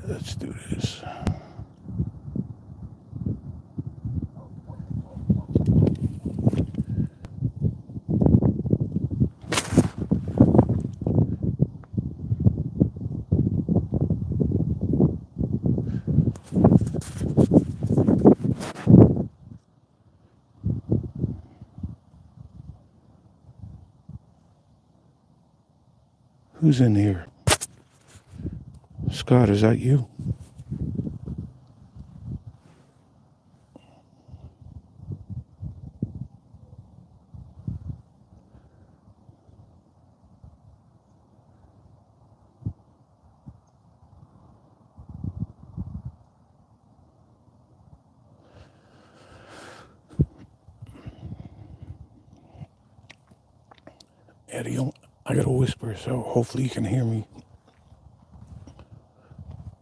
Let's do this. Who's in here? Scott, is that you? Eddie, I got a whisper, so hopefully you can hear me.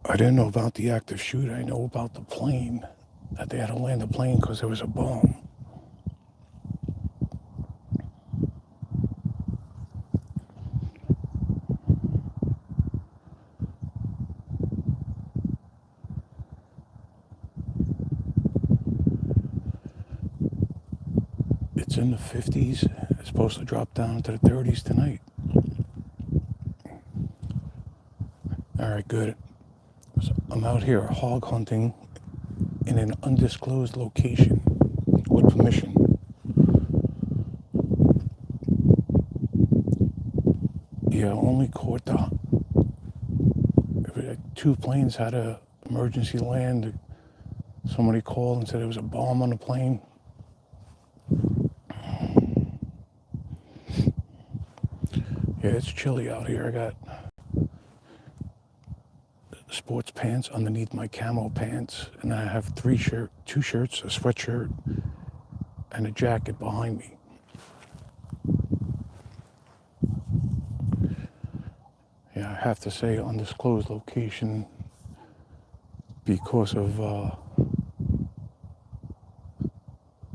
I didn't know about the active shooter. I know about the plane, that they had to land the plane because there was a bomb. It's in the 50s. It's supposed to drop down to the 30s tonight. All right, good. So I'm out here hog hunting in an undisclosed location with permission. Yeah, only caught two planes had a emergency land. Somebody called and said there was a bomb on the plane. Yeah, it's chilly out here. I got sports pants underneath my camo pants, and I have two shirts, a sweatshirt, and a jacket behind me. Yeah, I have to say undisclosed location because of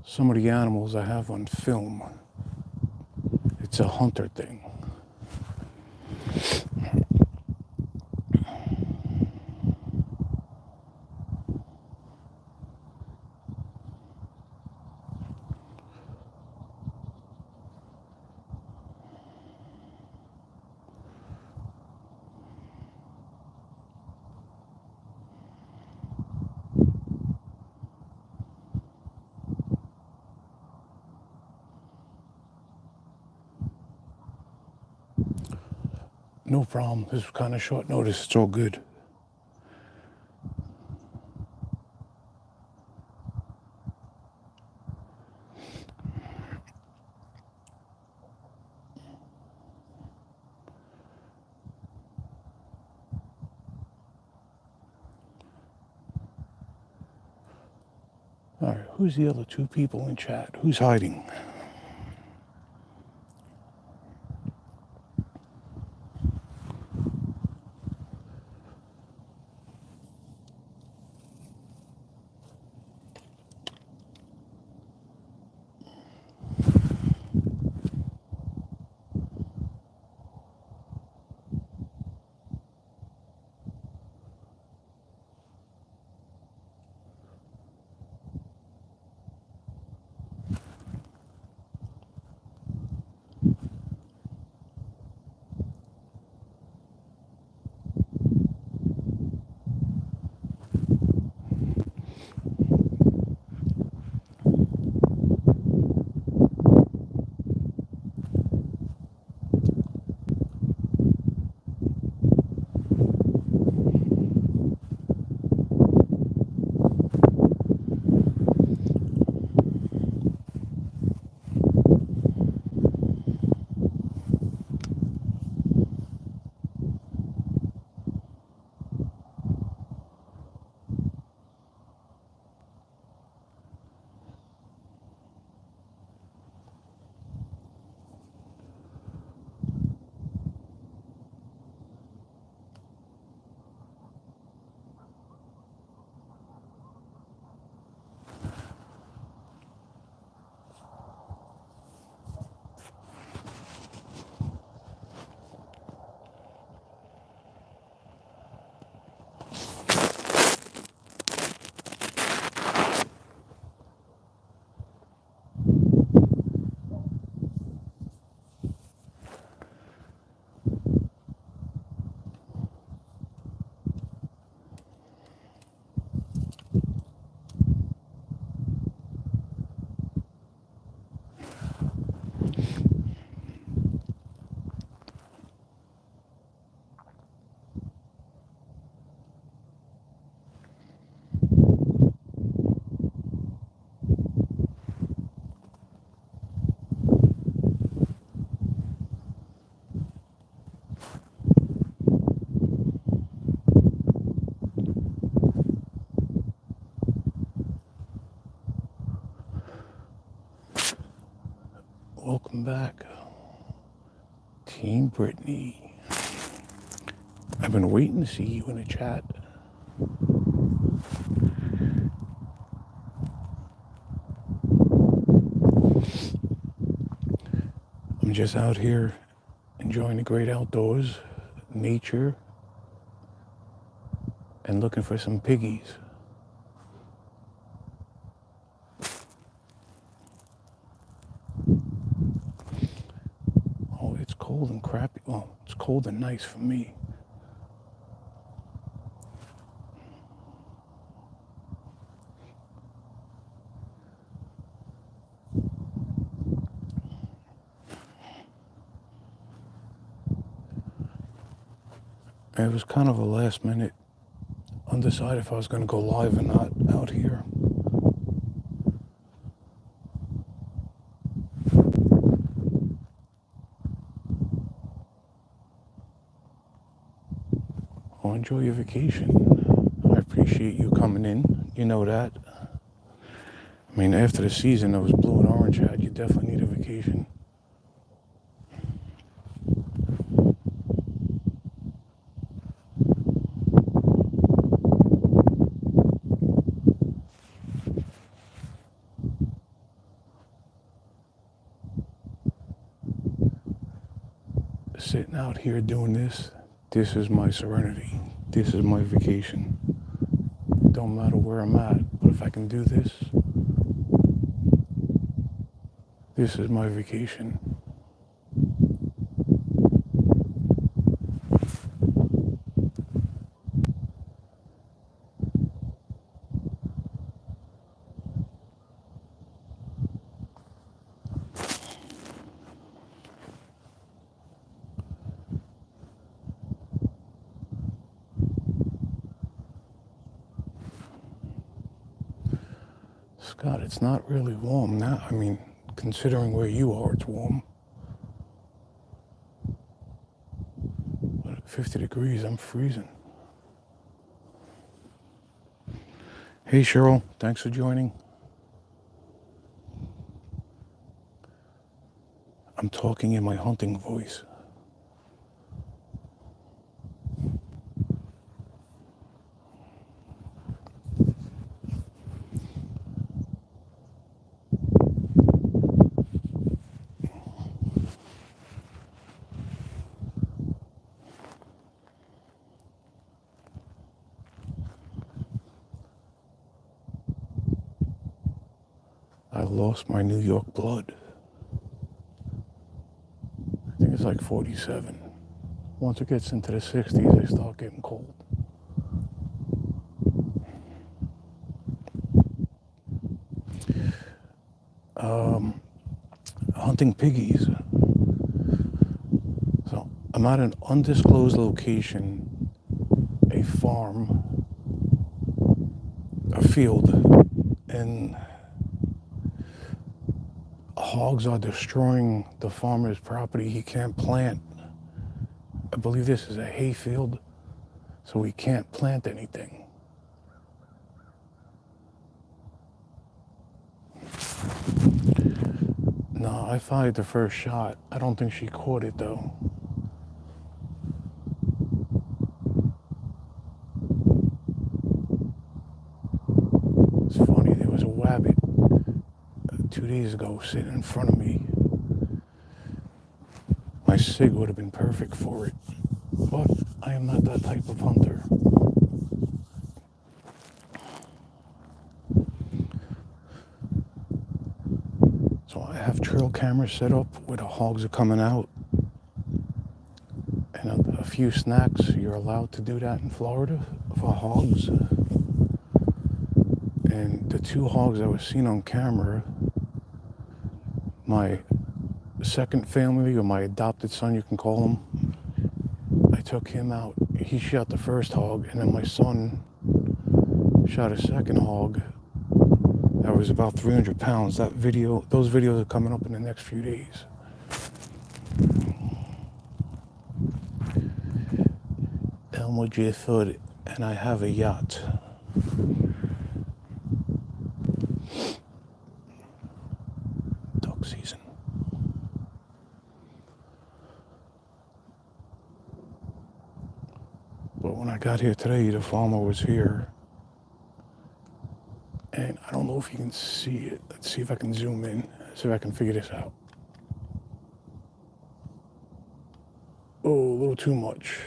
some of the animals I have on film. It's a hunter thing. No problem. This is kind of short notice. It's all good. All right, who's the other two people in chat? Who's hiding? welcome back. Team Brittany. I've been waiting to see you in the chat. I'm just out here enjoying the great outdoors, nature, and looking for some piggies. Oh, it's cold and crappy. Well, it's cold and nice for me. It was kind of a last minute, undecided if I was going to go live or not out here. Oh, enjoy your vacation. I appreciate you coming in. You know that. I mean, after the season of blue and orange hat, you definitely need a vacation. Sitting out here doing this is my serenity. This is my vacation. Don't matter where I'm at, but if I can do this is my vacation. Scott, it's not really warm now. I mean, considering where you are, it's warm. But at 50 degrees, I'm freezing. Hey, Cheryl, thanks for joining. I'm talking in my hunting voice. I lost my New York blood. I think it's like 47. Once it gets into the 60s, I start getting cold. Hunting piggies. So I'm at an undisclosed location, a farm, a field, and hogs are destroying the farmer's property. He can't plant. I believe this is a hay field, so he can't plant anything. No, I fired the first shot. I don't think she caught it though. It's funny, there was a wabbit 2 days ago sitting in front of me. My SIG would have been perfect for it, but I am not that type of hunter. So I have trail cameras set up where the hogs are coming out, and a few snacks. You're allowed to do that in Florida for hogs. And the two hogs that were seen on camera, my second family, or my adopted son, you can call him, I took him out. He shot the first hog, and then my son shot a second hog that was about 300 pounds. Those videos are coming up in the next few days. Elmo J. Foot, and I have a yacht. Duck season. got here today, the farmer was here. And I don't know if you can see it. Let's see if I can zoom in, see if I can figure this out. Oh, a little too much.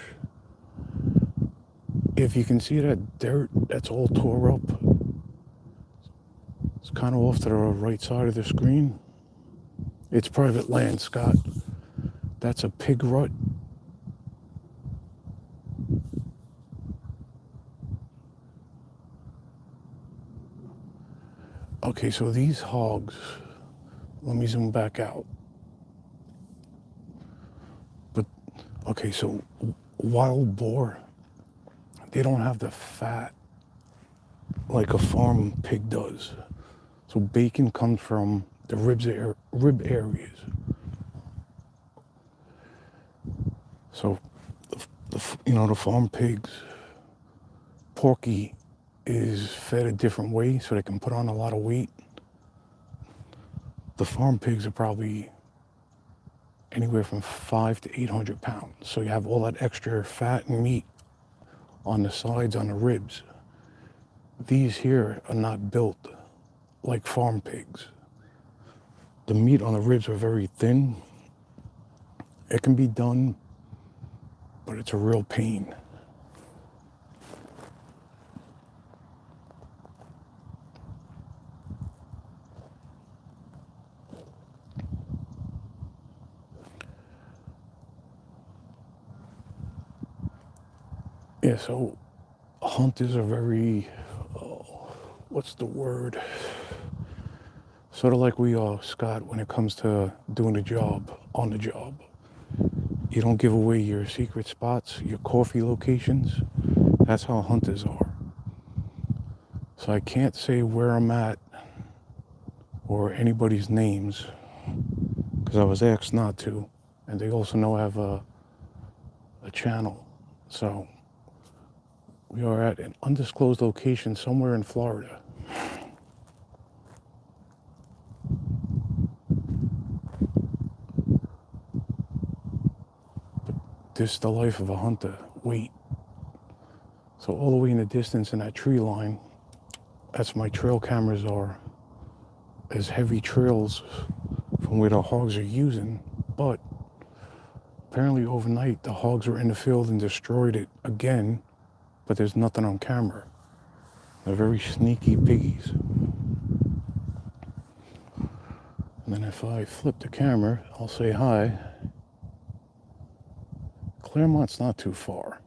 If you can see that dirt that's all tore up, it's kind of off to the right side of the screen. It's private land, Scott. That's a pig rut. Okay, so these hogs, let me zoom back out. But, okay, so wild boar, they don't have the fat like a farm pig does. So bacon comes from the rib areas. So, the farm pigs, porky is fed a different way so they can put on a lot of weight. The farm pigs are probably anywhere from 500 to 800 pounds. So you have all that extra fat and meat on the sides, on the ribs. These here are not built like farm pigs. The meat on the ribs are very thin. It can be done, but it's a real pain. Yeah, so hunters are very, what's the word? Sort of like we are, Scott, when it comes to doing the job, on the job. You don't give away your secret spots, your coffee locations. That's how hunters are. So I can't say where I'm at or anybody's names because I was asked not to. And they also know I have a channel. So we are at an undisclosed location somewhere in Florida. But this is the life of a hunter. Wait. So all the way in the distance in that tree line, that's my trail cameras are. There's heavy trails from where the hogs are using, but apparently overnight the hogs were in the field and destroyed it again, but there's nothing on camera. They're very sneaky piggies. And then if I flip the camera, I'll say hi. Claremont's not too far.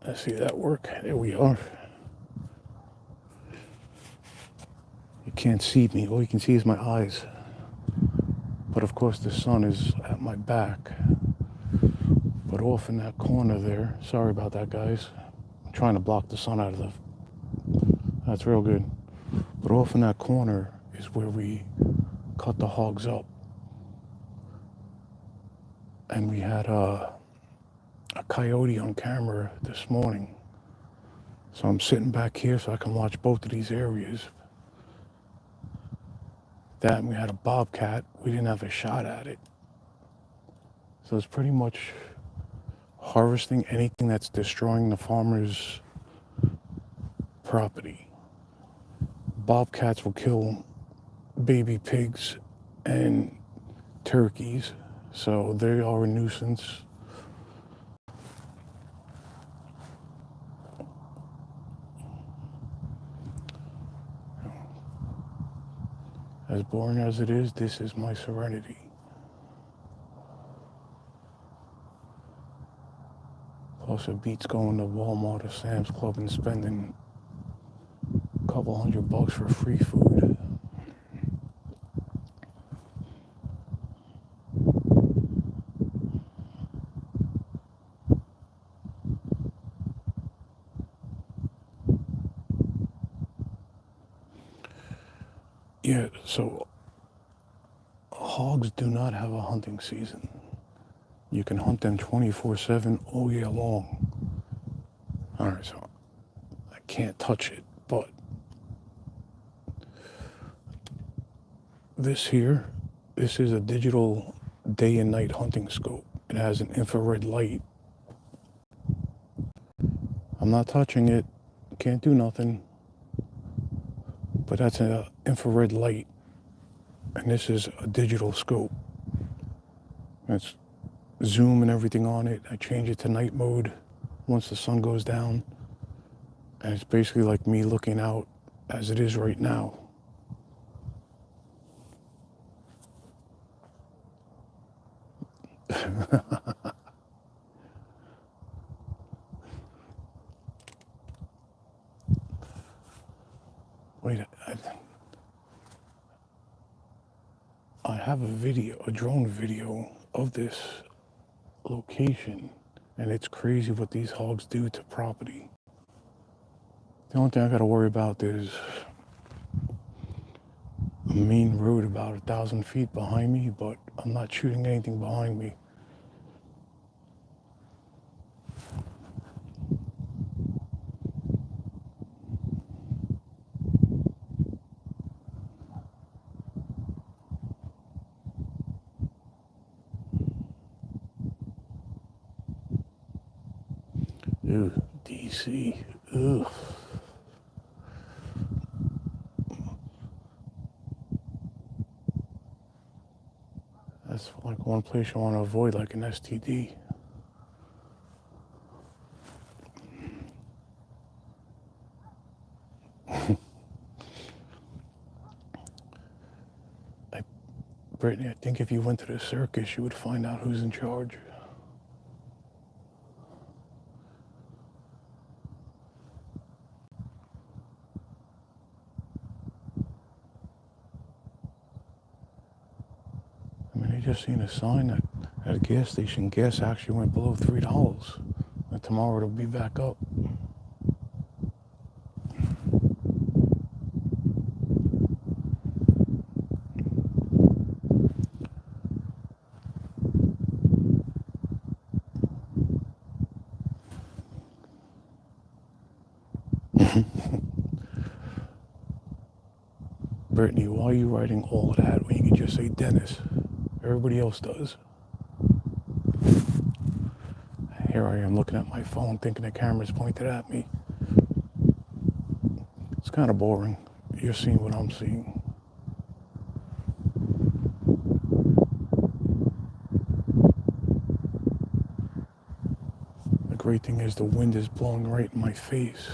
Let's see that work. There we are. You can't see me. All you can see is my eyes. But of course the sun is at my back. But off in that corner there, sorry about that, guys. I'm trying to block the sun out of the... That's real good. But off in that corner is where we cut the hogs up. And we had a coyote on camera this morning. So I'm sitting back here so I can watch both of these areas. That, and we had a bobcat. We didn't have a shot at it. So it's pretty much harvesting anything that's destroying the farmer's property. Bobcats will kill baby pigs and turkeys, so they are a nuisance. As boring as it is, this is my serenity. Plus it beats going to Walmart or Sam's Club and spending a couple $100 for free food. Yeah, so hogs do not have a hunting season. You can hunt them 24/7 all year long. All right, so I can't touch it, but this here This is a digital day and night hunting scope. It has an infrared light. I'm not touching it, can't do nothing, but that's an infrared light. And this is a digital scope. It's zoom and everything on it. I change it to night mode once the sun goes down. And it's basically like me looking out as it is right now. Wait, I have a video, a drone video of this location, and it's crazy what these hogs do to property. The only thing I gotta worry about is a main road about 1,000 feet behind me, but I'm not shooting anything behind me. Ew, DC. Ugh. That's like one place you want to avoid, like an STD. Brittany, I think if you went to the circus, you would find out who's in charge. I mean, I just seen a sign that at a gas station, gas actually went below $3. And tomorrow it'll be back up. Brittany, why are you writing all of that when you can just say Dennis? Everybody else does. Here I am looking at my phone thinking the camera's pointed at me. It's kind of boring. You're seeing what I'm seeing. The great thing is the wind is blowing right in my face.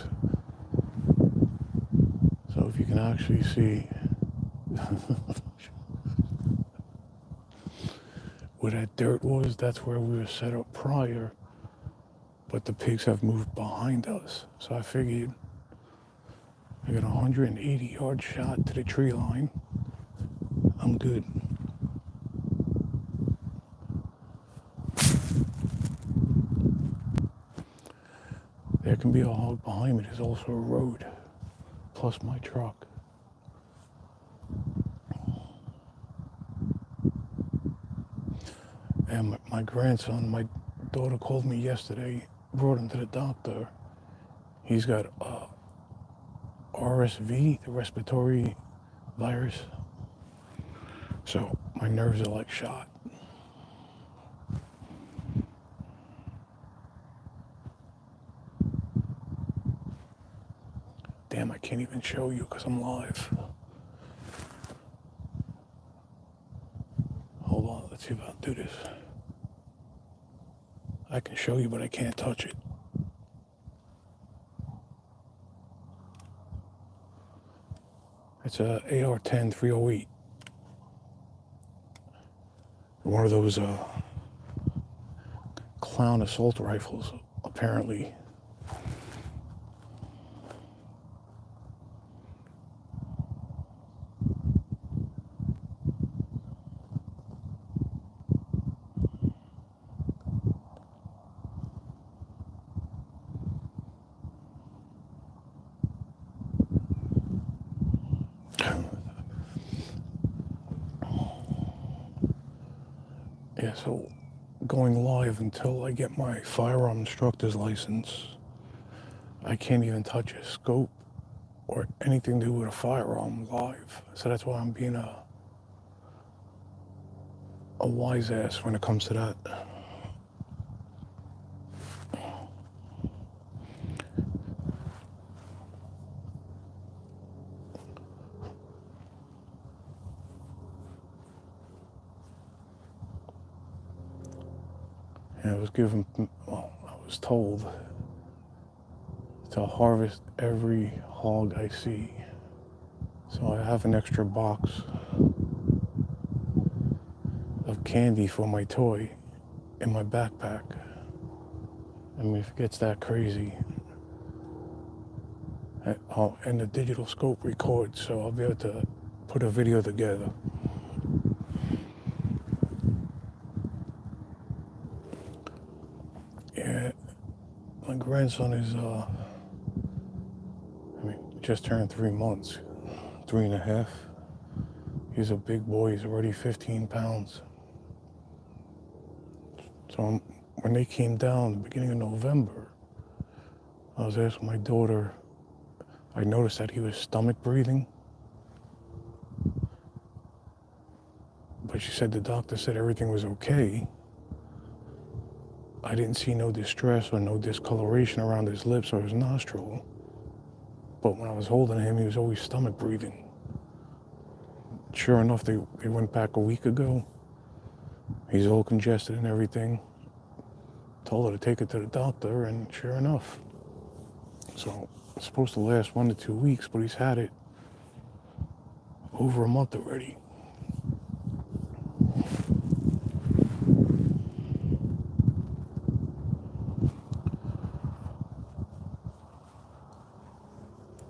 So if you can actually see where that dirt was, that's where we were set up prior. But the pigs have moved behind us. So I figured I got a 180-yard shot to the tree line. I'm good. There can be a hog behind me. There's also a road, plus my truck. And my grandson, my daughter called me yesterday, brought him to the doctor. He's got RSV, the respiratory virus. So my nerves are like shot. Damn, I can't even show you because I'm live. Hold on, let's see if I'll do this. I can show you, but I can't touch it. It's a AR-10 308. One of those clown assault rifles, apparently. Yeah, so going live until I get my firearm instructor's license, I can't even touch a scope or anything to do with a firearm live. So that's why I'm being a wise ass when it comes to that. And I was told to harvest every hog I see. So I have an extra box of candy for my toy in my backpack. I mean, if it gets that crazy, and the digital scope records, so I'll be able to put a video together. Yeah, my grandson is, just turned 3 months, 3.5. He's a big boy, he's already 15 pounds. So when they came down the beginning of November, I was asking my daughter, I noticed that he was stomach breathing. But she said the doctor said everything was okay. I didn't see no distress or no discoloration around his lips or his nostril. But when I was holding him, he was always stomach breathing. Sure enough, they went back a week ago. He's all congested and everything. Told her to take it to the doctor, and sure enough. So it's supposed to last 1 to 2 weeks, but he's had it over a month already.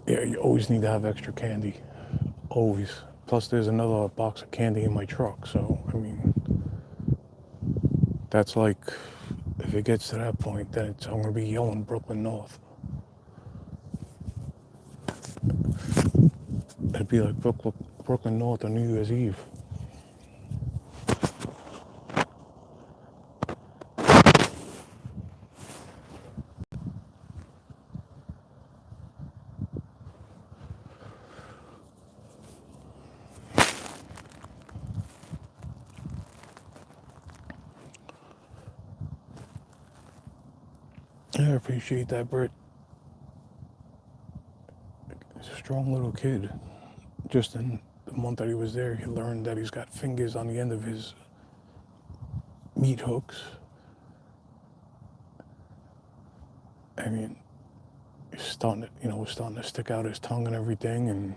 Yeah, you always need to have extra candy. Always. Plus there's another box of candy in my truck, so I mean, that's like, if it gets to that point, then I'm gonna be yelling Brooklyn North. It'd be like Brooklyn North on New Year's Eve. I appreciate that, Britt. He's a strong little kid. Just in the month that he was there, he learned that he's got fingers on the end of his meat hooks. I mean, he's starting to stick out his tongue and everything, and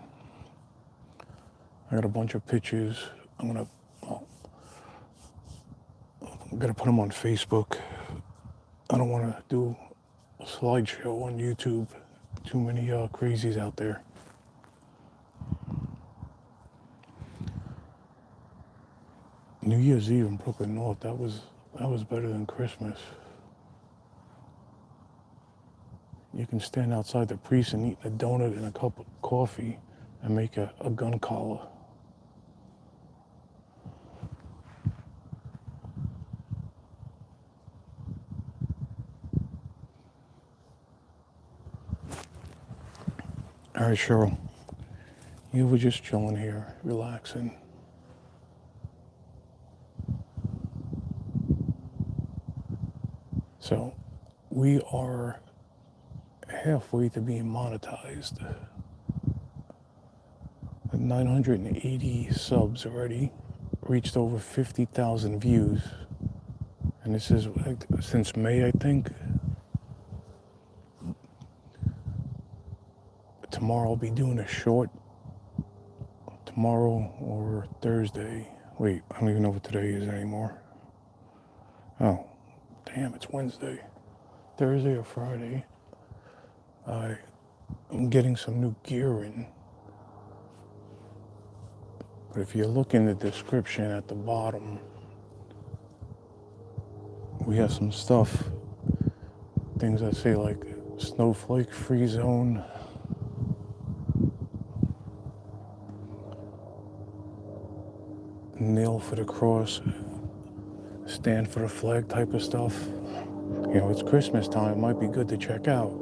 I got a bunch of pictures. I'm gonna put them on Facebook. I don't want to do a slideshow on YouTube. Too many crazies out there. New Year's Eve in Brooklyn North, that was better than Christmas. You can stand outside the precinct, eat a donut and a cup of coffee, and make a gun collar. All right, Cheryl. You were just chilling here, relaxing. So, we are halfway to being monetized. 980 subs already, reached over 50,000 views. And this is since May, I think. Tomorrow I'll be doing a short. Tomorrow or Thursday. Wait, I don't even know what today is anymore. Oh, damn, it's Wednesday. Thursday or Friday. I'm getting some new gear in. But if you look in the description at the bottom, we have some stuff. Things that say like snowflake free zone. Kneel for the cross, stand for the flag type of stuff. You know, it's Christmas time, it might be good to check out.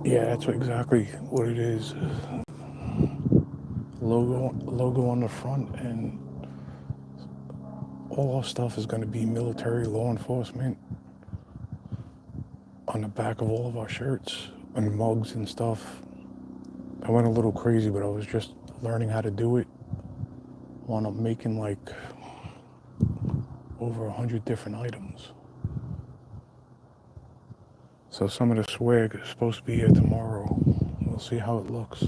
Yeah, that's exactly what it is. Logo on the front, and all our stuff is going to be military, law enforcement on the back of all of our shirts and mugs and stuff. I went a little crazy, but I was just learning how to do it. Wound up making like over 100 different items. So some of the swag is supposed to be here tomorrow. We'll see how it looks.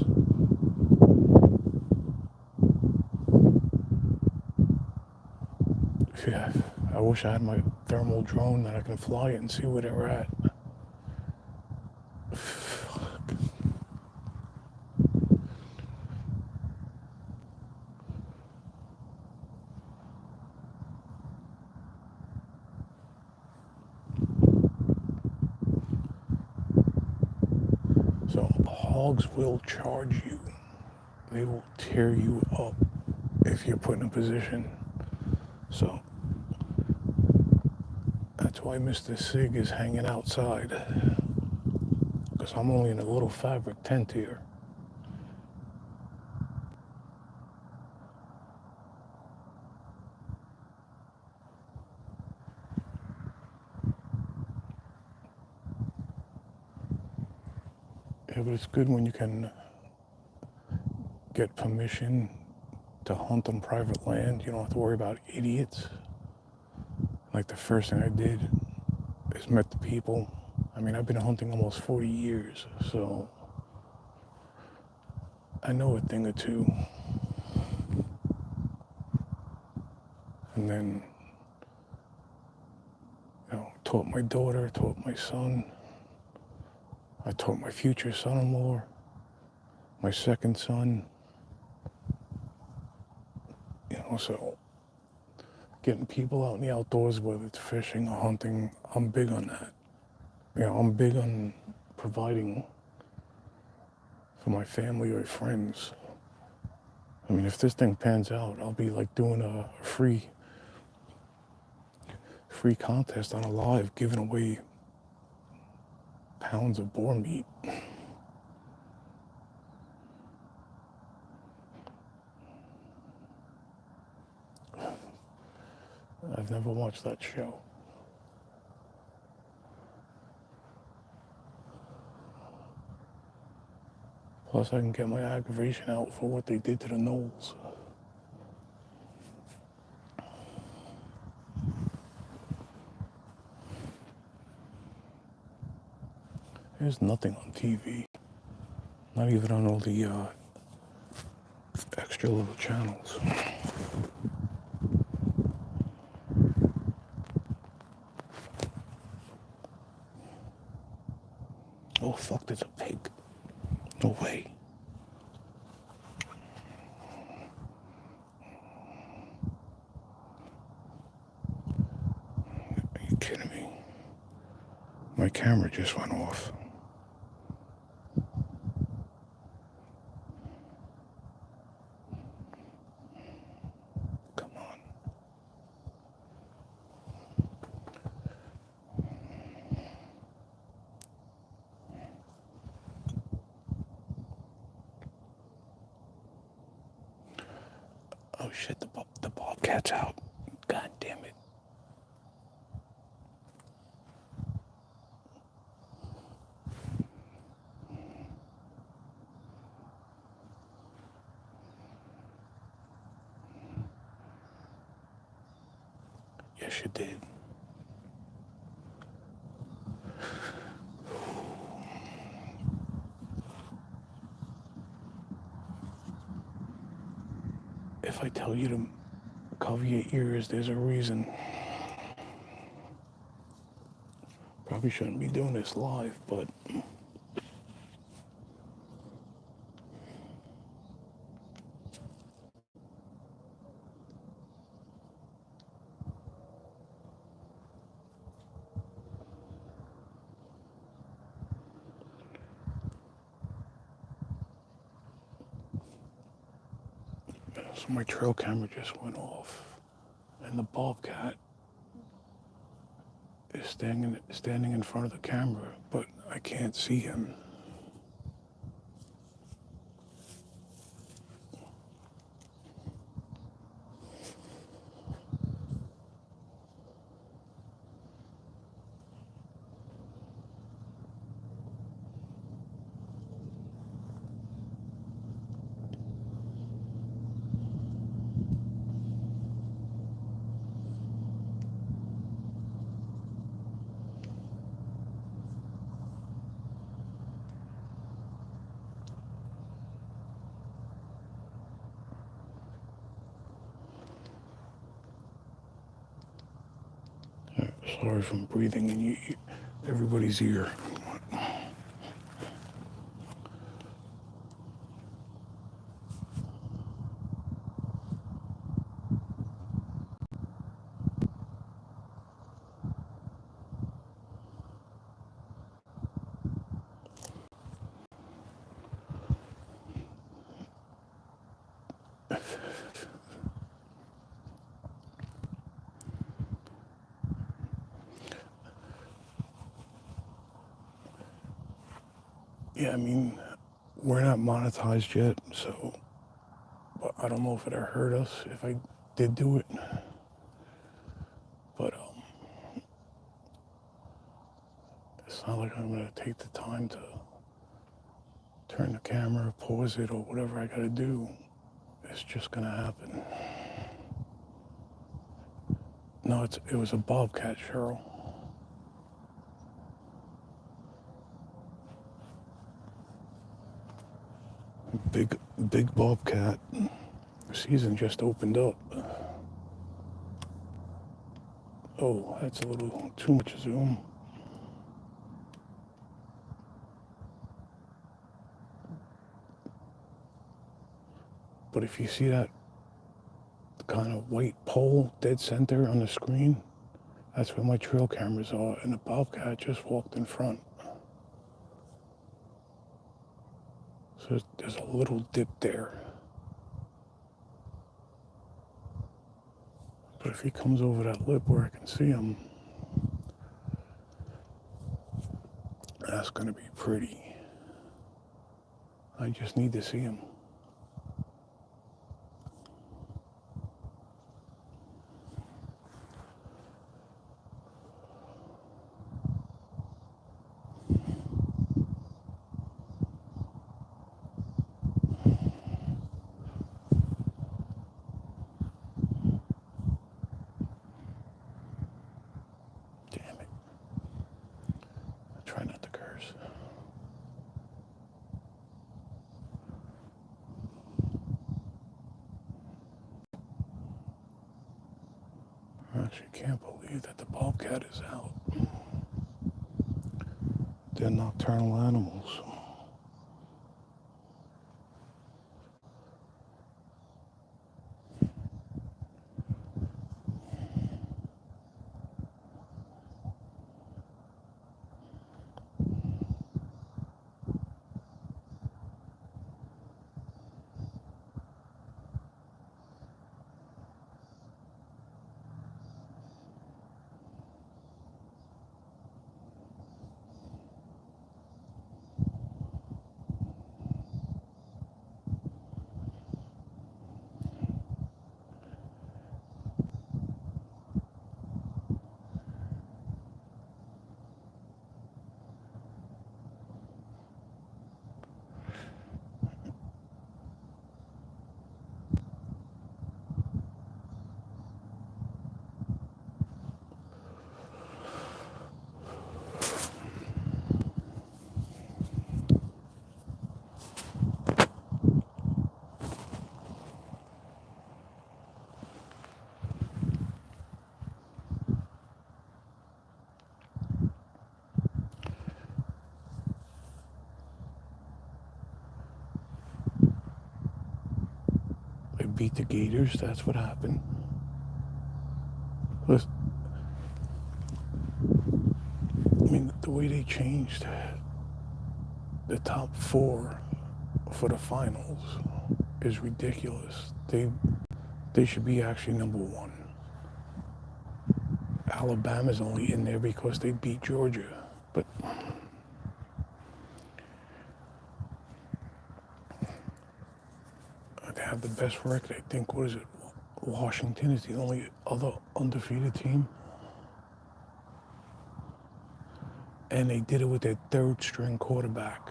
Yeah, I wish I had my thermal drone that I can fly it and see where they're at. So hogs will charge you. They will tear you up if you're put in a position. So that's why Mr. Sig is hanging outside. Because I'm only in a little fabric tent here. Yeah, but it's good when you can get permission to hunt on private land. You don't have to worry about idiots. Like the first thing I did is met the people. I mean, I've been hunting almost 40 years, so I know a thing or two. And then, taught my daughter, taught my son. I taught my future son-in-law, my second son. So getting people out in the outdoors, whether it's fishing or hunting, I'm big on that. I'm big on providing for my family or friends. I mean, if this thing pans out, I'll be like doing a free contest on a live, giving away pounds of boar meat. I've never watched that show. Plus, I can get my aggravation out for what they did to the Knowles. There's nothing on TV. Not even on all the extra little channels. Oh fuck, there's a pig. No way. Are you kidding me? My camera just went off. Come on. Oh shit, the bobcat's out. God damn it. Yes, you did. If I tell you to cover your ears, there's a reason. Probably shouldn't be doing this live, but so my trail camera just went off, and the bobcat is standing in front of the camera, but I can't see him. Sorry if I'm breathing in everybody's ear. Yeah, I mean, we're not monetized yet, so I don't know if it'll hurt us if I did do it. But it's not like I'm gonna take the time to turn the camera, pause it, or whatever I gotta do. It's just gonna happen. No, it was a bobcat, Cheryl. Big bobcat. The season just opened up. Oh, that's a little too much zoom. But if you see that kind of white pole dead center on the screen, that's where my trail cameras are, and the bobcat just walked in front. So there's a little dip there. But if he comes over that lip where I can see him, that's gonna be pretty. I just need to see him. Damn it. I try not to curse. I actually can't believe that the bobcat is out. They're nocturnal animals. They beat the Gators, that's what happened. Listen, I mean, the way they changed the top four for the finals is ridiculous. They should be actually number one. Alabama's only in there because they beat Georgia, but they have the best record. I think, what is it? Washington is the only other undefeated team. And they did it with their third string quarterback.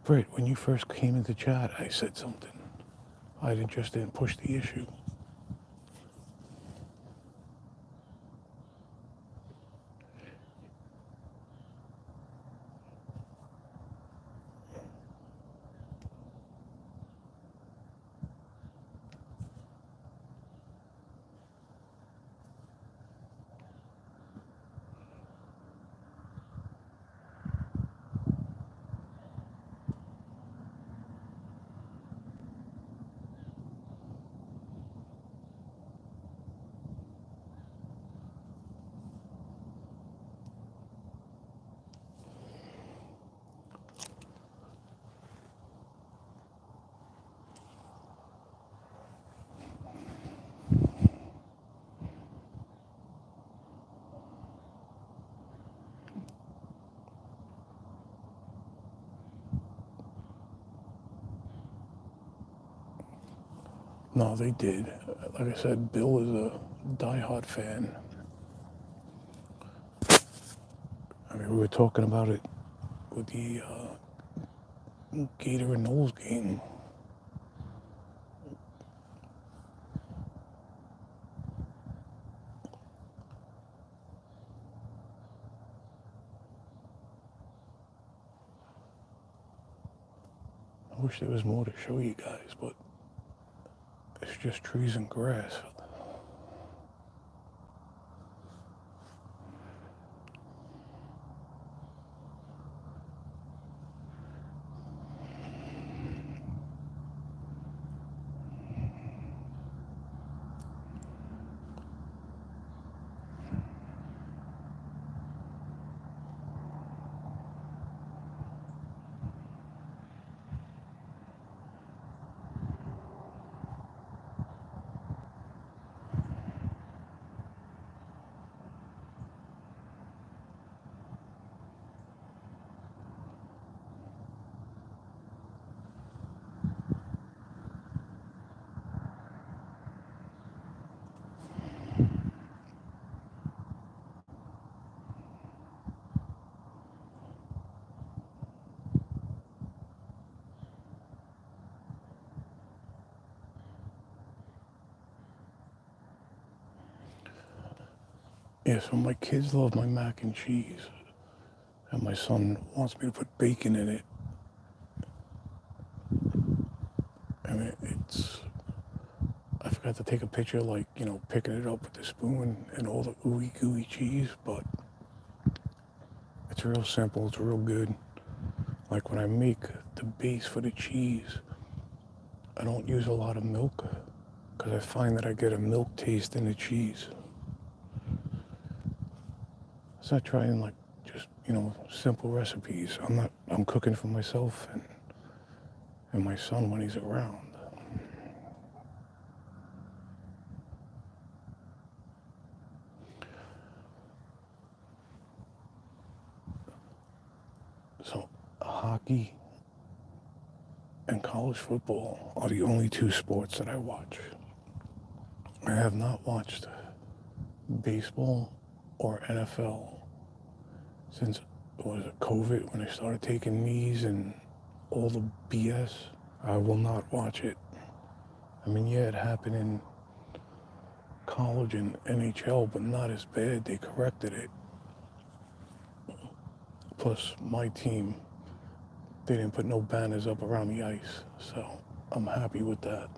Britt, when you first came into chat, I said something. I didn't push the issue. No, they did. Like I said, Bill is a diehard fan. I mean, we were talking about it with the Gator and Knowles game. I wish there was more to show you guys, but it's just trees and grass. Yeah, so my kids love my mac and cheese, and my son wants me to put bacon in it. I mean, I forgot to take a picture, like, picking it up with the spoon and all the ooey gooey cheese, but it's real simple, it's real good. Like when I make the base for the cheese, I don't use a lot of milk because I find that I get a milk taste in the cheese. So I try and like just, simple recipes. I'm cooking for myself and my son when he's around. So hockey and college football are the only two sports that I watch. I have not watched baseball or NFL since was it COVID when I started taking knees and all the BS. I will not watch it. I mean, yeah, it happened in college and NHL, but not as bad. They corrected it. Plus, my team, they didn't put no banners up around the ice, so I'm happy with that.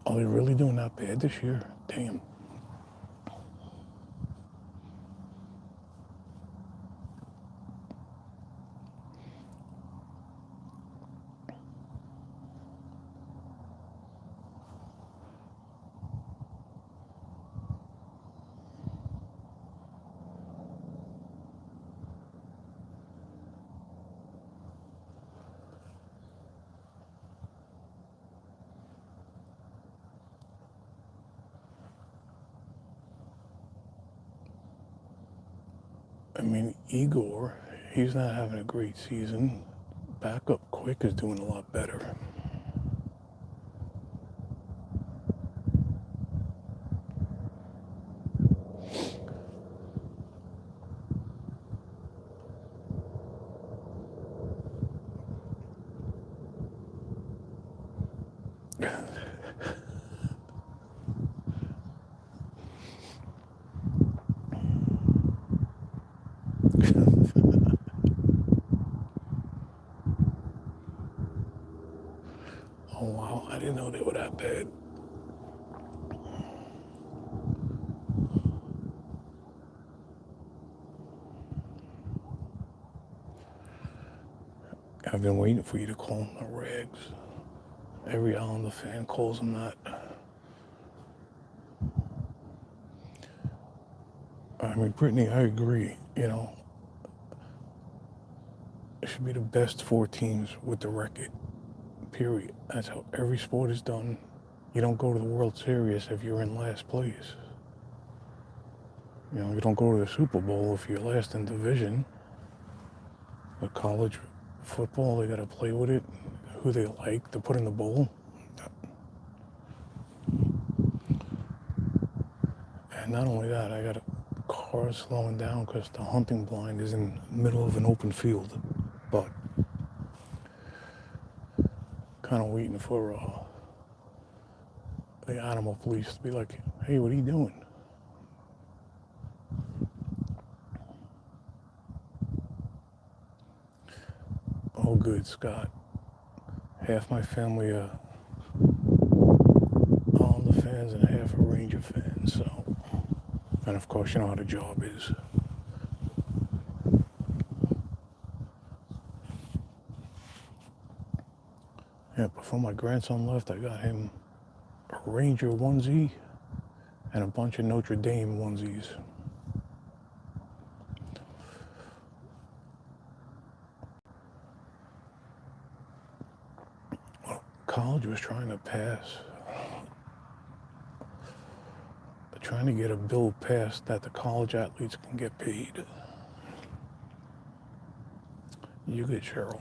Are they really doing that bad this year? Damn. I mean, Igor, he's not having a great season. Backup Quick is doing a lot better. Oh wow, I didn't know they were that bad. I've been waiting for you to call them the Rags. Every Islander fan calls them that. I mean, Brittany, I agree. It should be the best four teams with the record. Period. That's how every sport is done. You don't go to the World Series if you're in last place. You don't go to the Super Bowl if you're last in division. With college football, they got to play with it, who they like to put in the bowl. And not only that, I got a car slowing down because the hunting blind is in the middle of an open field. But kind of waiting for the animal police to be like, hey, what are you doing? Oh, good, Scott. Half my family are Honda fans and half are Ranger fans. So, and of course, you know how the job is. Yeah, before my grandson left, I got him a Ranger onesie and a bunch of Notre Dame onesies. Well, college was trying to get a bill passed that the college athletes can get paid. You get Cheryl.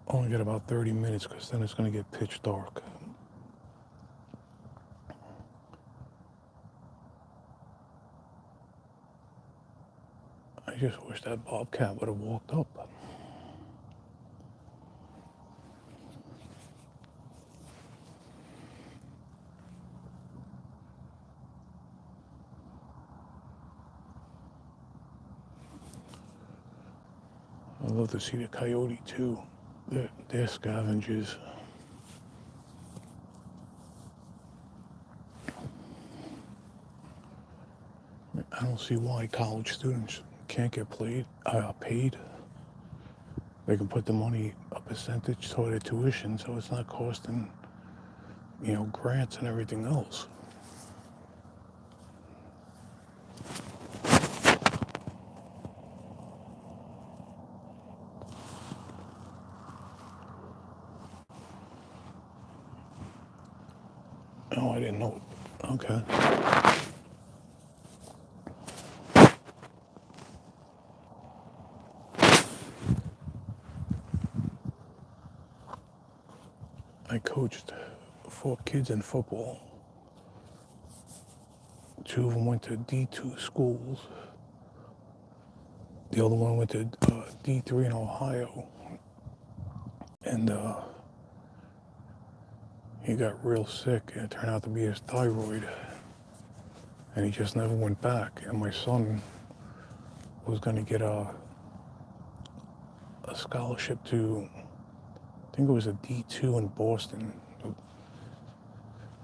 Only got about 30 minutes because then it's going to get pitch dark. I just wish that bobcat would have walked up. I'd love to see the coyote too. They're scavengers. I don't see why college students can't get paid. They can put the money, a percentage toward their tuition, so it's not costing, grants and everything else. Oh, I didn't know. Okay. I coached 4 kids in football. 2 of them went to D2 schools. The other one went to D3 in Ohio. And he got real sick, and it turned out to be his thyroid. And he just never went back. And my son was going to get a scholarship to, I think it was a D2 in Boston.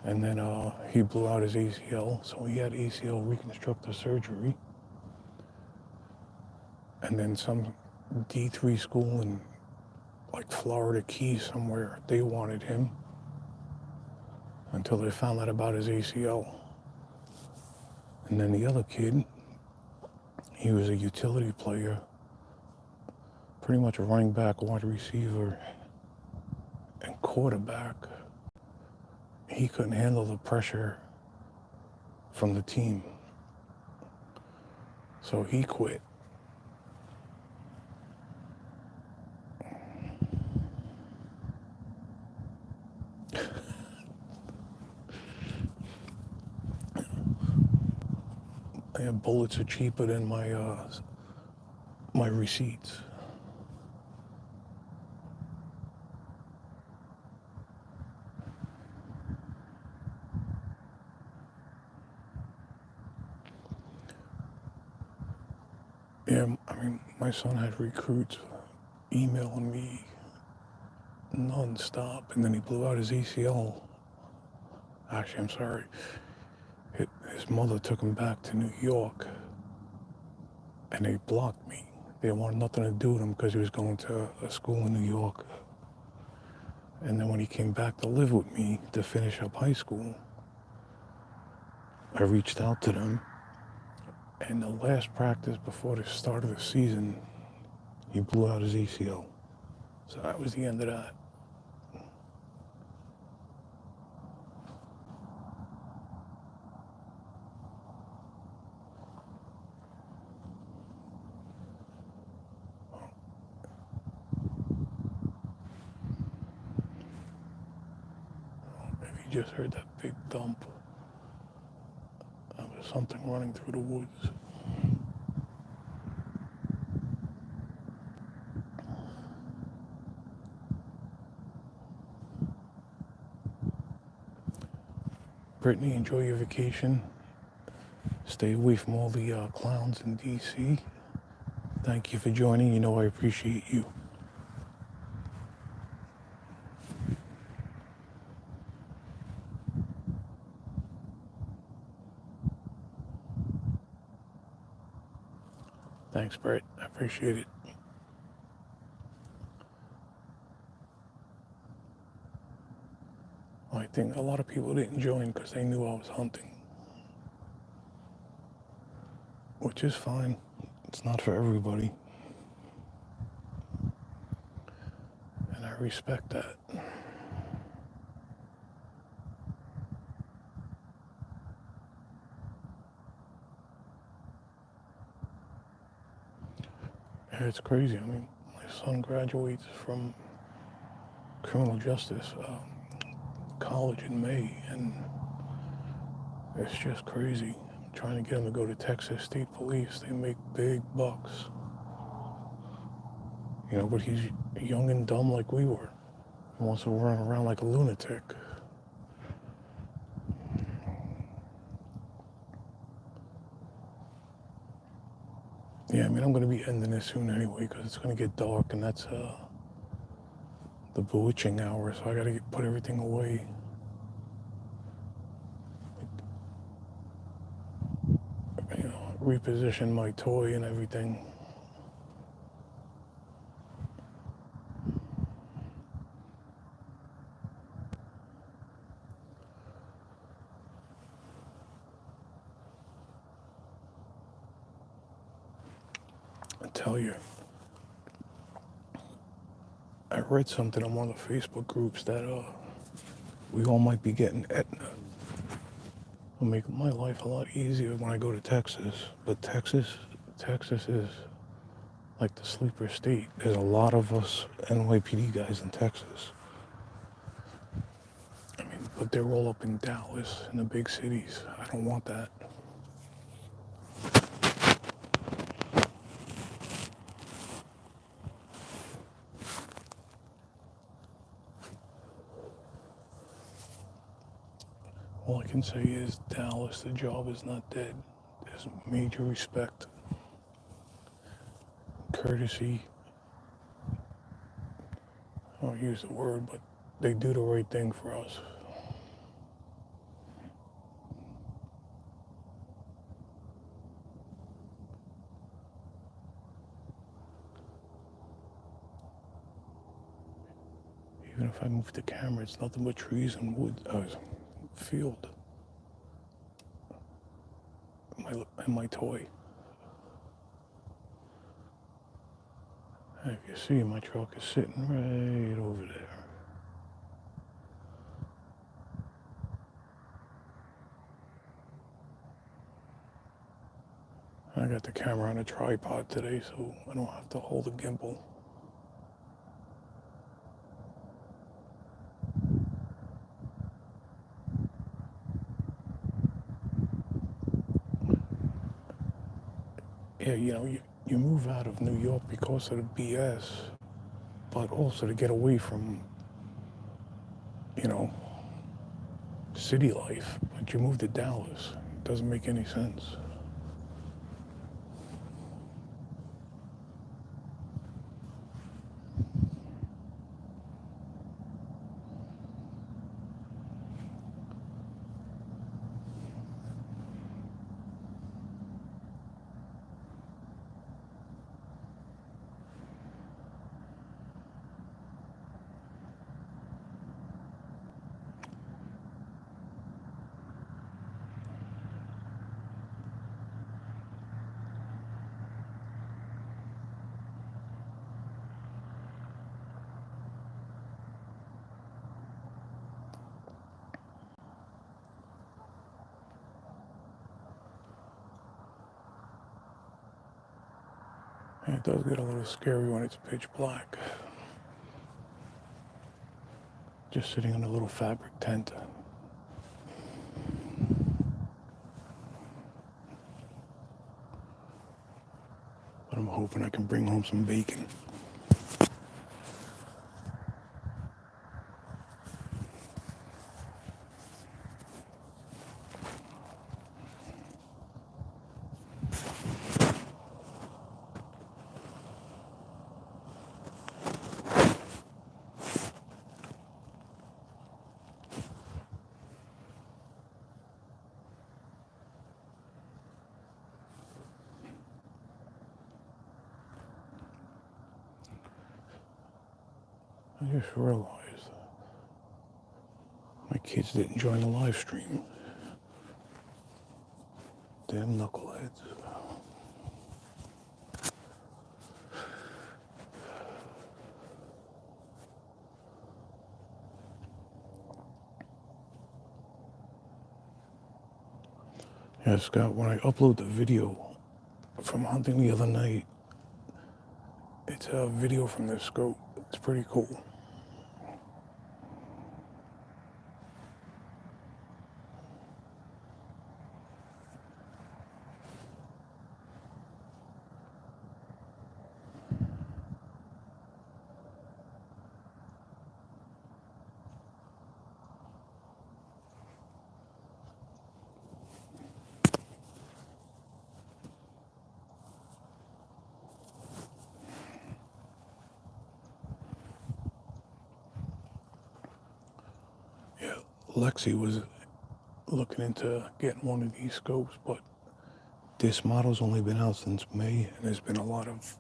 And then he blew out his ACL, so he had ACL reconstructive surgery. And then some D3 school in like Florida Keys somewhere, they wanted him until they found out about his ACL. And then the other kid, he was a utility player, pretty much a running back, wide receiver, and quarterback. He couldn't handle the pressure from the team, so he quit. And bullets are cheaper than my receipts. Yeah, I mean, my son had recruits emailing me nonstop, and then he blew out his ACL. Actually, I'm sorry. His mother took him back to New York, and they blocked me. They wanted nothing to do with him because he was going to a school in New York. And then when he came back to live with me to finish up high school, I reached out to them. And the last practice before the start of the season, he blew out his ACL. So that was the end of that. just heard that big thump. That was something running through the woods. Brittany, enjoy your vacation. Stay away from all the clowns in DC. Thank you for joining. You know I appreciate you. Thanks, Brett. I appreciate it. I think a lot of people didn't join because they knew I was hunting, which is fine. It's not for everybody, and I respect that. Yeah, it's crazy. I mean, my son graduates from criminal justice college in May, and it's just crazy. I'm trying to get him to go to Texas State Police. They make big bucks. You know, but he's young and dumb like we were. He wants to run around like a lunatic. Yeah, I mean, I'm going to be ending this soon anyway because it's going to get dark, and that's the bewitching hour, so I got to put everything away. You know, reposition my toy and everything. I tell you, I read something on one of the Facebook groups that we all might be getting Aetna. It'll make my life a lot easier when I go to Texas. But Texas is like the sleeper state. There's a lot of us NYPD guys in Texas. I mean, but they're all up in Dallas in the big cities. I don't want that. All I can say is Dallas, the job is not dead. There's major respect, courtesy. I don't use the word, but they do the right thing for us. Even if I move the camera, it's nothing but trees and wood, field. My toy. And if you see, my truck is sitting right over there. I got the camera on a tripod today, so I don't have to hold a gimbal. Yeah, you know, you move out of New York because of the BS, but also to get away from, you know, city life. But you move to Dallas. It doesn't make any sense. And it does get a little scary when it's pitch black. Just sitting in a little fabric tent. But I'm hoping I can bring home some bacon. I just realized my kids didn't join the live stream. Damn knuckleheads. Yeah, Scott, when I upload the video from hunting the other night, it's a video from the scope. It's pretty cool. Yeah, Lexi was looking into getting one of these scopes, but this model's only been out since May, and there's been a lot of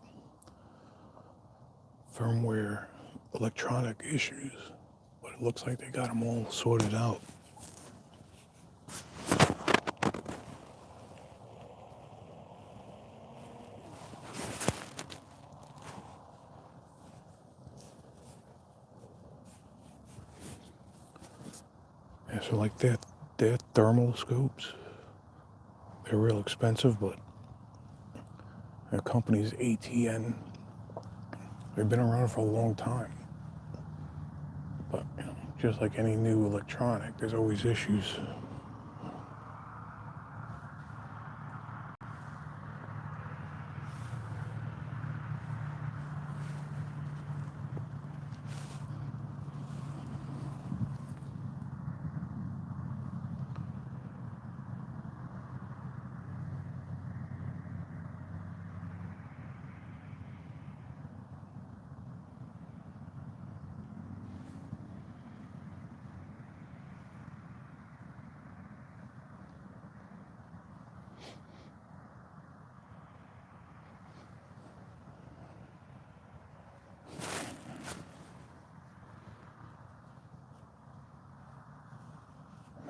firmware electronic issues, but it looks like they got them all sorted out. Yeah, so like their thermal scopes, they're real expensive, but their company's ATN. They've been around for a long time. But, just like any new electronic, there's always issues.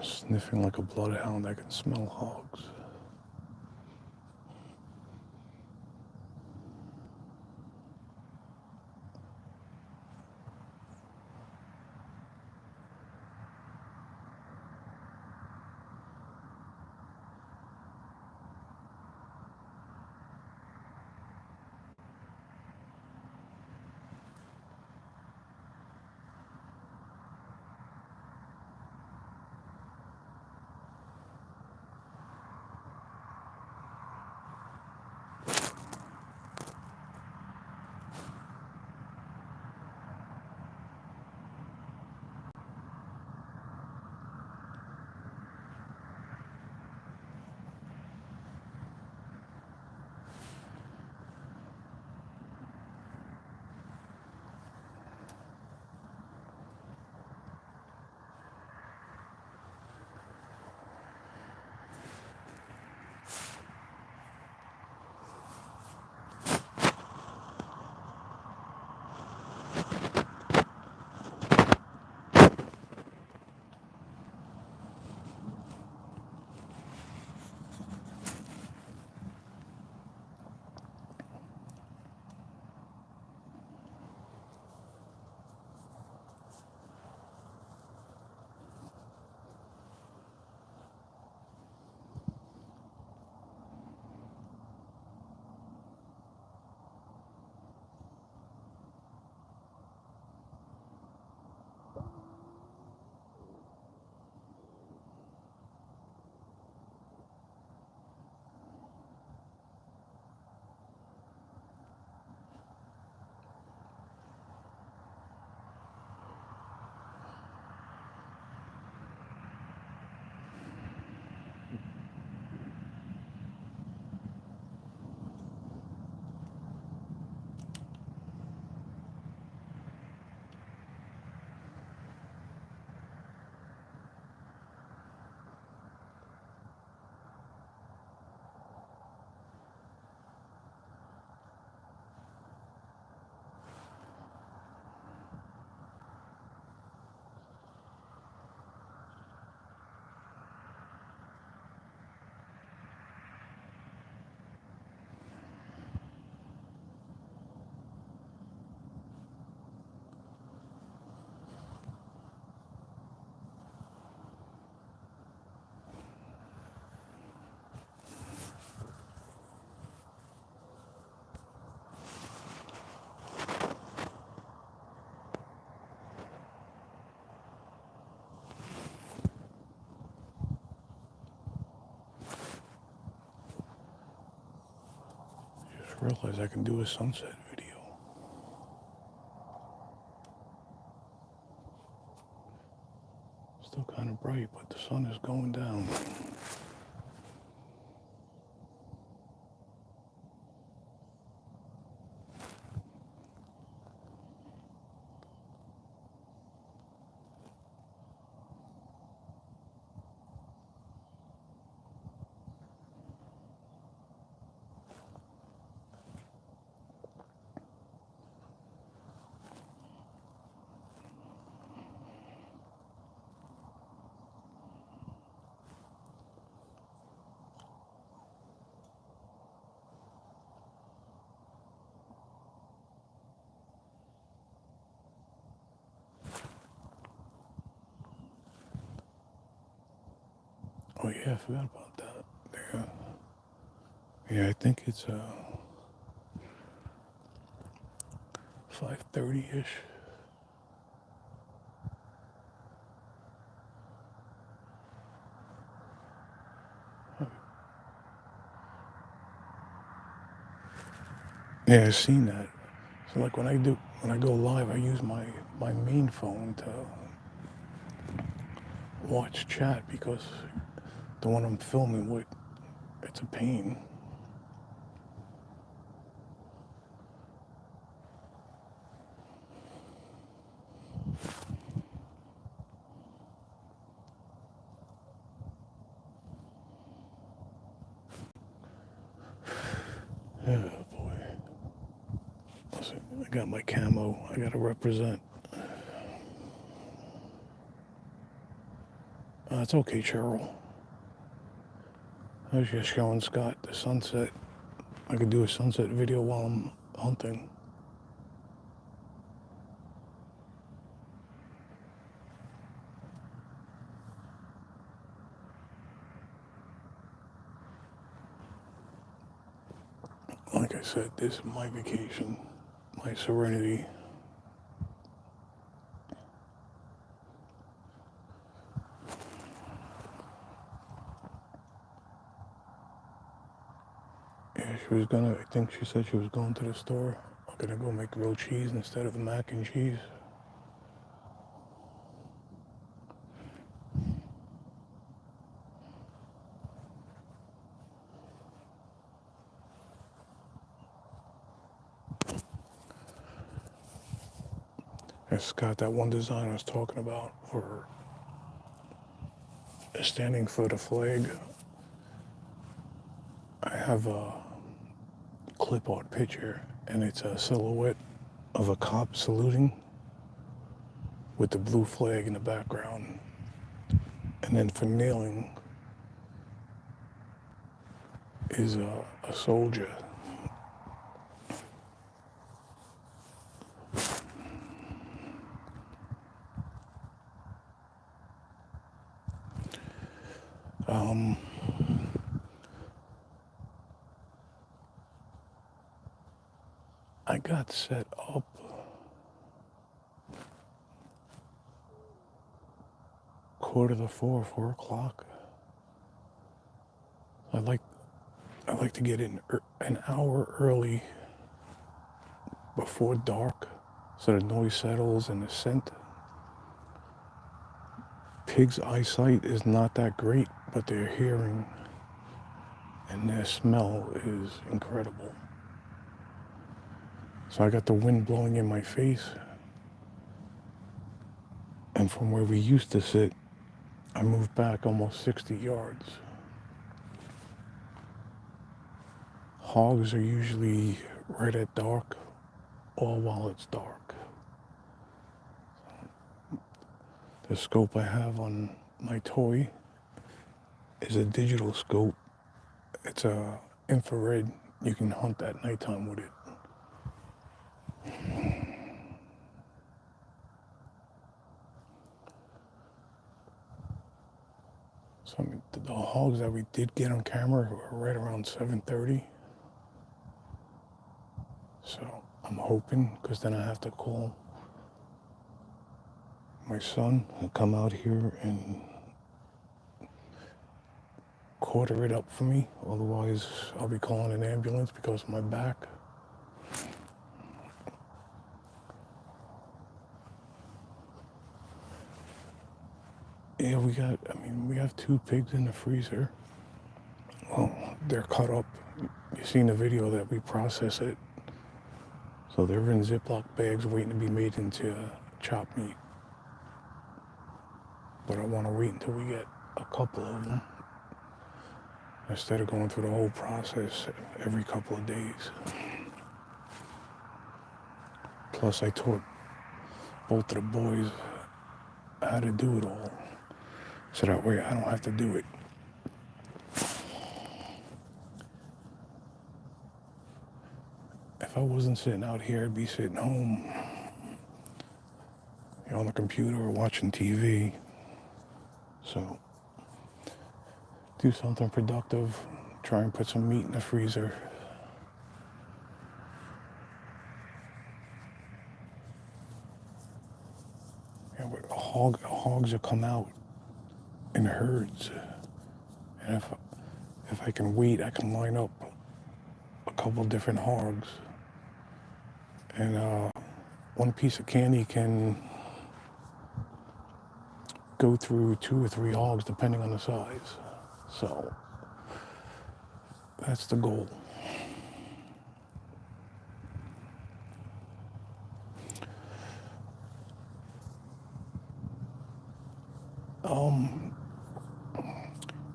Sniffing like a bloodhound, I can smell hogs. just realized I can do a sunset video. Still kind of bright, but the sun is going down. Oh yeah, I forgot about that. Yeah, I think it's 5:30-ish. Yeah, I've seen that. So like when I go live, I use my main phone to watch chat because the one I'm filming with, it's a pain. Oh boy. Listen, I got my camo. I gotta represent. It's okay, Cheryl. I was just showing Scott the sunset. I could do a sunset video while I'm hunting. Like I said, this is my vacation, my serenity. Yeah, I think she said she was going to the store. I'm gonna go make grilled cheese instead of mac and cheese. And Scott, that one design I was talking about for standing for the flag, I have a clip art picture, and it's a silhouette of a cop saluting with the blue flag in the background. And then for kneeling is a soldier. I got set up quarter to 4 o'clock. I like I like to get in an hour early before dark so the noise settles and the scent. Pigs' eyesight is not that great, but their hearing and their smell is incredible. So I got the wind blowing in my face, and from where we used to sit, I moved back almost 60 yards. Hogs are usually right at dark or while it's dark. The scope I have on my toy is a digital scope. It's a infrared. You can hunt at nighttime with it. So I mean, the hogs that we did get on camera were right around 7:30. So I'm hoping, because then I have to call my son and come out here and quarter it up for me. Otherwise, I'll be calling an ambulance because of my back. Yeah, we have 2 pigs in the freezer. Well, they're cut up. You've seen the video that we process it. So they're in Ziploc bags waiting to be made into chopped meat. But I want to wait until we get a couple of them instead of going through the whole process every couple of days. Plus, I taught both of the boys how to do it all. So that way I don't have to do it. If I wasn't sitting out here, I'd be sitting home, on the computer or watching TV. So, do something productive. Try and put some meat in the freezer. Yeah, but hogs will come out in herds. And if I can wait, I can line up a couple different hogs. And one piece of candy can go through 2 or 3 hogs depending on the size. So that's the goal.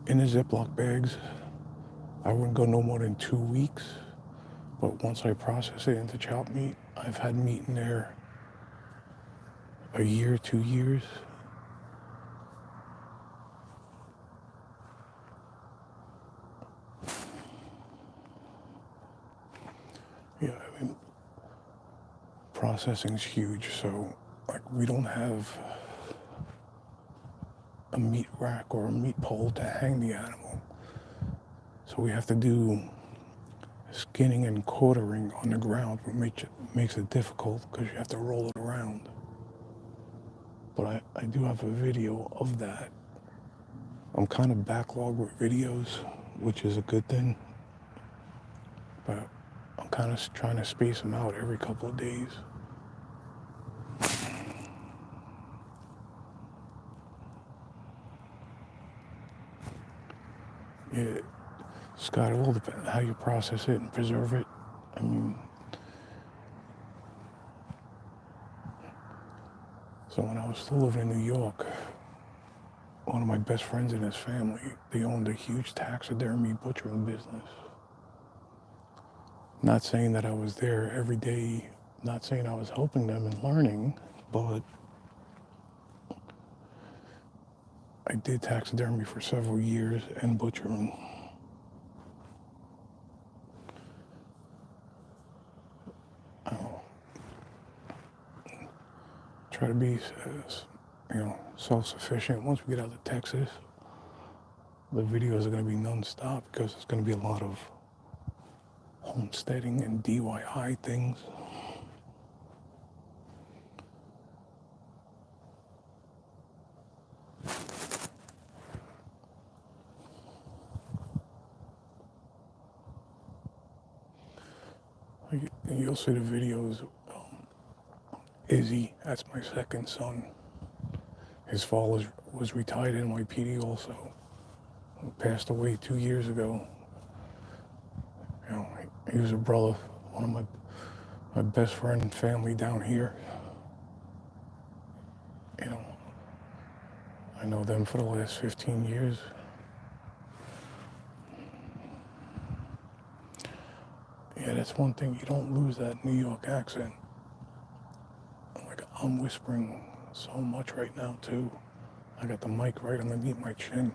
In the Ziploc bags, I wouldn't go no more than 2 weeks. But once I process it into chopped meat, I've had meat in there a year, 2 years. Yeah, I mean, processing's huge. So, like, we don't have a meat rack or a meat pole to hang the animal. So we have to do skinning and quartering on the ground, which makes it difficult because you have to roll it around. But I do have a video of that. I'm kind of backlogged with videos, which is a good thing. But I'm kind of trying to space them out every couple of days. Yeah, Scott, it all depends how you process it and preserve it. I mean, so when I was still living in New York, one of my best friends and his family, they owned a huge taxidermy butchering business. Not saying that I was there every day, not saying I was helping them and learning, but I did taxidermy for several years and butchering. Try to be, self-sufficient. Once we get out of Texas, the videos are going to be non-stop because it's going to be a lot of homesteading and DIY things. You'll see the videos. Izzy, that's my second son. His father was retired NYPD also. He passed away 2 years ago. He was a brother, one of my best friend and family down here. I know them for the last 15 years. Yeah, that's one thing. You don't lose that New York accent. Like, I'm whispering so much right now, too. I got the mic right underneath my chin.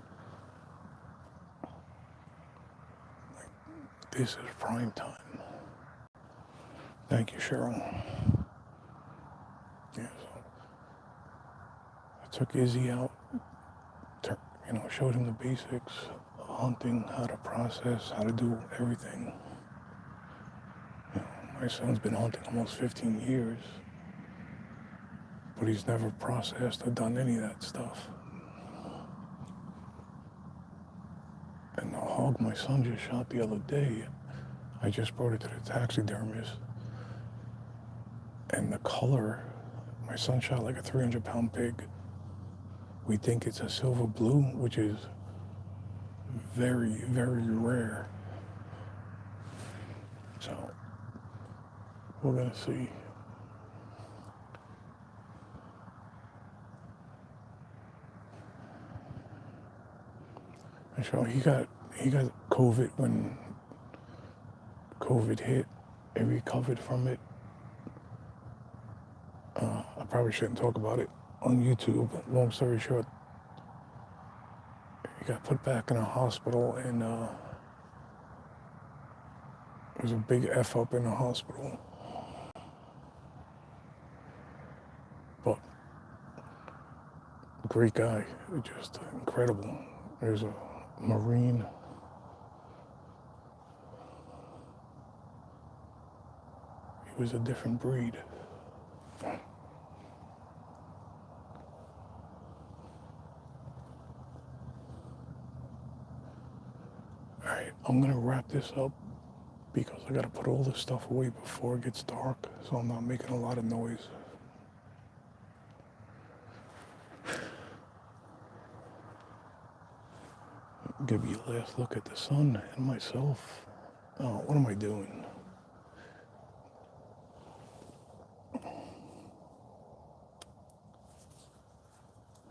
Like, this is prime time. Thank you, Cheryl. Yeah, so I took Izzy out, showed him the basics, hunting, how to process, how to do everything. My son's been hunting almost 15 years, but he's never processed or done any of that stuff. hog my son just shot the other day. I just brought it to the taxidermist. And the color, my son shot like a 300-pound pig. We think it's a silver blue, which is very, very rare. So we're gonna see. And so he got COVID when COVID hit. He recovered from it. I probably shouldn't talk about it on YouTube. Long story short, he got put back in a hospital, and there was a big F up in the hospital. But great guy, just incredible. There's a Marine. He was a different breed. Alright, I'm gonna wrap this up because I gotta put all this stuff away before it gets dark, so I'm not making a lot of noise. Give you a last look at the sun and myself. Oh, what am I doing?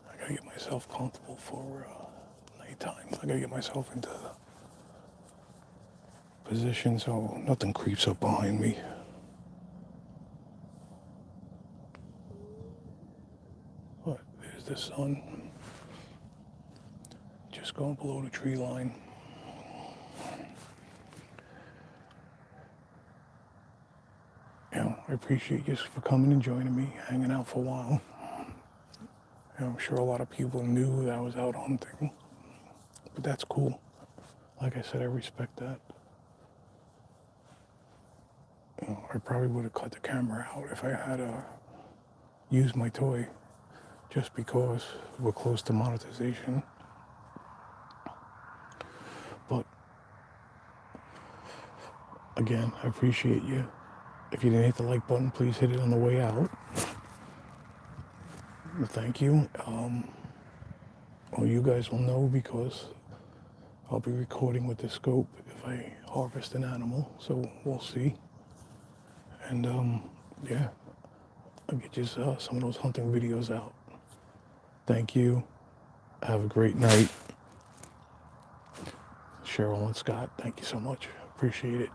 I gotta get myself comfortable for nighttime. I gotta get myself into position so nothing creeps up behind me. But there's the sun. Just going below the tree line. I appreciate you for coming and joining me, hanging out for a while. I'm sure a lot of people knew that I was out hunting, but that's cool. Like I said, I respect that. I probably would have cut the camera out if I had used my toy, just because we're close to monetization. But again, I appreciate you. If you didn't hit the like button, please hit it on the way out. Thank you. Well, you guys will know because I'll be recording with the scope if I harvest an animal, so we'll see. And yeah, I'll get you some of those hunting videos out. Thank you. Have a great night. Cheryl and Scott, thank you so much. Appreciate it.